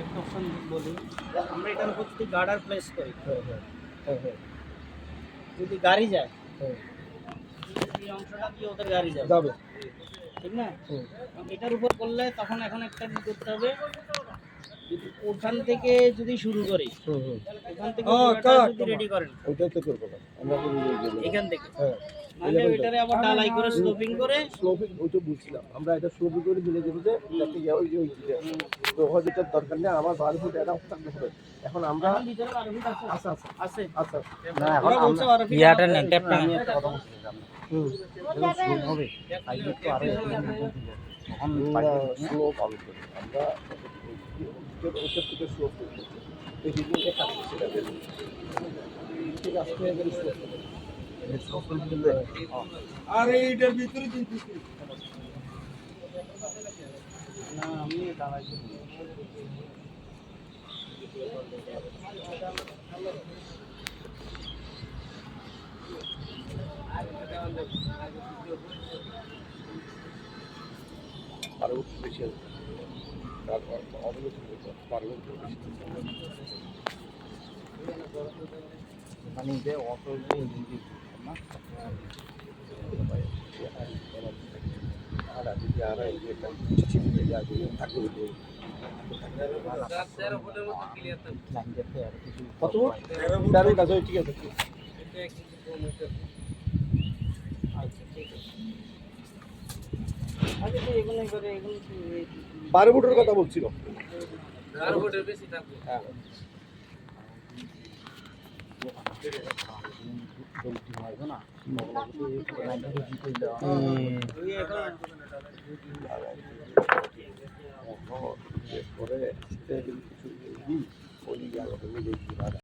একটা অপশন বলি, আমরা এটার উপর যদি গার্ডার প্লেস করি, যদি গাড়ি যায়, এই অংশটা দিয়ে ওদের গাড়ি যাবে, ঠিক না? এটার উপর করলে তখন এখন একটা কি করতে হবে, যদি ওখান থেকে যদি শুরু করি, ওখান থেকে যদি রেডি করেন, ওইটাই তো করবো না আমরা এখান থেকে নাহলে ওইটারে আবার ডালাই করে স্লোপিং করে স্লোপিং ওইটা বুঝছিলাম আমরা এটা স্লোপিং করে মিলে দেবো যে যাতে ওই যে ওই যেটার দরকার নেই আমার 12 ফুট এটা থাকতে হবে। এখন আমরা ভিতরে 12 ফিট আছে আছে আচ্ছা না এখন বলছে 12 ফিট ইয়াটা নেই ট্যাপ না, আমি একটা কথা বলছিলাম শুরু হবে আইলে তো আরো তখন স্লো পাবে আমরা ওটা থেকে স্লো করব এই হিলিংটা কাটছে সেটা বের ঠিক আছে এবারে স্লো আর এইটার ভিতরে দিন না আমি দাঁড়াইছি আরো বেশি তারপর অবলোকন করতে পারবো মানে যে অটো যে না আর যদি আর এটা চিঠি যাবে থাকবে কত তার কাছে ঠিক আছে আচ্ছা এগুলো করে এগুলো 12 ফুটের কথা বলছিল 12 ফুটের বেশি থাকবে। হ্যাঁ পরে